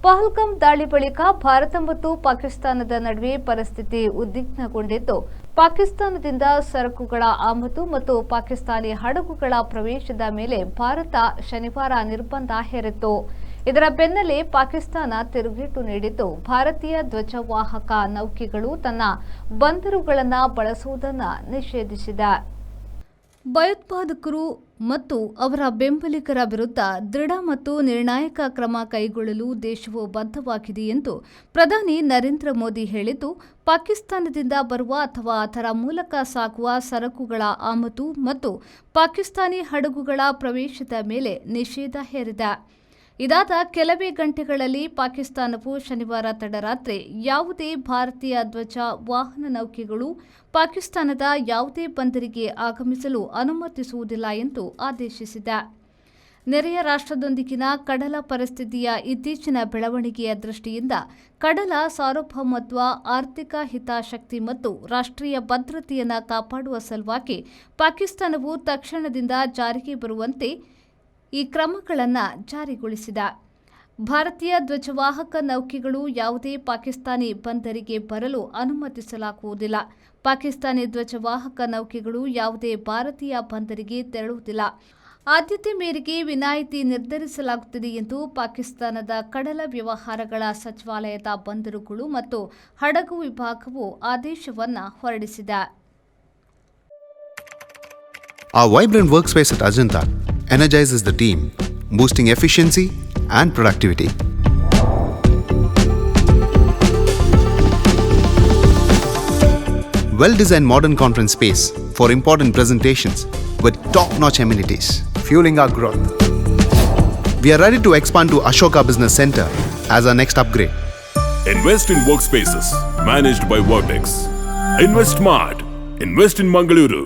ಪಹಲ್ಗಾಮ್ ದಾಳಿ ಬಳಿಕ ಭಾರತ ಮತ್ತು ಪಾಕಿಸ್ತಾನದ ನಡುವೆ ಪರಿಸ್ಥಿತಿ ಉದ್ವಿಗ್ನಗೊಂಡಿದ್ದು, ಪಾಕಿಸ್ತಾನದಿಂದ ಸರಕುಗಳ ಆಮದು ಮತ್ತು ಪಾಕಿಸ್ತಾನಿ ಹಡಗುಗಳ ಪ್ರವೇಶದ ಮೇಲೆ ಭಾರತ ಶನಿವಾರ ನಿರ್ಬಂಧ ಹೇರಿತ್ತು. ಇದರ ಬೆನ್ನಲ್ಲೇ ಪಾಕಿಸ್ತಾನ ತಿರುಗೇಟು ನೀಡಿದ್ದು, ಭಾರತೀಯ ಧ್ವಜವಾಹಕ ನೌಕೆಗಳು ತನ್ನ ಬಂದರುಗಳನ್ನು ಬಳಸುವುದನ್ನು ನಿಷೇಧಿಸಿದೆ. ಭಯೋತ್ಪಾದಕರು ಮತ್ತು ಅವರ ಬೆಂಬಲಿಗರ ವಿರುದ್ಧ ದೃಢ ಮತ್ತು ನಿರ್ಣಾಯಕ ಕ್ರಮ ಕೈಗೊಳ್ಳಲು ದೇಶವು ಬದ್ಧವಾಗಿದೆ ಎಂದು ಪ್ರಧಾನಿ ನರೇಂದ್ರ ಮೋದಿ ಹೇಳಿದ್ದು, ಪಾಕಿಸ್ತಾನದಿಂದ ಬರುವ ಅಥವಾ ಅದರ ಮೂಲಕ ಸಾಗುವ ಸರಕುಗಳ ಆಮದು ಮತ್ತು ಪಾಕಿಸ್ತಾನಿ ಹಡಗುಗಳ ಪ್ರವೇಶದ ಮೇಲೆ ನಿಷೇಧ ಹೇರಿದೆ. ಇದಾದ ಕೆಲವೇ ಗಂಟೆಗಳಲ್ಲಿ ಪಾಕಿಸ್ತಾನವು ಶನಿವಾರ ತಡರಾತ್ರಿ ಯಾವುದೇ ಭಾರತೀಯ ಧ್ವಜ ವಾಹನ ನೌಕೆಗಳು ಪಾಕಿಸ್ತಾನದ ಯಾವುದೇ ಬಂದರಿಗೆ ಆಗಮಿಸಲು ಅನುಮತಿಸುವುದಿಲ್ಲ ಎಂದು ಆದೇಶಿಸಿದೆ. ನೆರೆಯ ರಾಷ್ಟ್ರದೊಂದಿಗಿನ ಕಡಲ ಪರಿಸ್ಥಿತಿಯ ಇತ್ತೀಚಿನ ಬೆಳವಣಿಗೆಯ ದೃಷ್ಟಿಯಿಂದ ಕಡಲ ಸಾರ್ವಭೌಮತ್ವ, ಆರ್ಥಿಕ ಹಿತಾಸಕ್ತಿ ಮತ್ತು ರಾಷ್ಟ್ರೀಯ ಭದ್ರತೆಯನ್ನು ಕಾಪಾಡುವ ಸಲುವಾಗಿ ಪಾಕಿಸ್ತಾನವು ತಕ್ಷಣದಿಂದ ಜಾರಿಗೆ ಬರುವಂತೆ ಈ ಕ್ರಮಗಳನ್ನು ಜಾರಿಗೊಳಿಸಿದೆ. ಭಾರತೀಯ ಧ್ವಜವಾಹಕ ನೌಕೆಗಳು ಯಾವುದೇ ಪಾಕಿಸ್ತಾನಿ ಬಂದರಿಗೆ ಬರಲು ಅನುಮತಿಸಲಾಗುವುದಿಲ್ಲ. ಪಾಕಿಸ್ತಾನಿ ಧ್ವಜವಾಹಕ ನೌಕೆಗಳು ಯಾವುದೇ ಭಾರತೀಯ ಬಂದರಿಗೆ ತೆರಳುವುದಿಲ್ಲ. ಆದ್ಯತೆ ಮೇರೆಗೆ ವಿನಾಯಿತಿ ನಿರ್ಧರಿಸಲಾಗುತ್ತದೆ ಎಂದು ಪಾಕಿಸ್ತಾನದ ಕಡಲ ವ್ಯವಹಾರಗಳ ಸಚಿವಾಲಯದ ಬಂದರುಗಳು ಮತ್ತು ಹಡಗು ವಿಭಾಗವು ಆದೇಶವನ್ನು ಹೊರಡಿಸಿದೆ. Our vibrant workspace at Ajanta energizes the team, boosting efficiency and productivity. Well-designed modern conference space for important presentations with top-notch amenities, fueling our growth. We are ready to expand to Ashoka Business Center as our next upgrade. Invest in workspaces managed by Vertex. Invest smart. Invest in Mangaluru.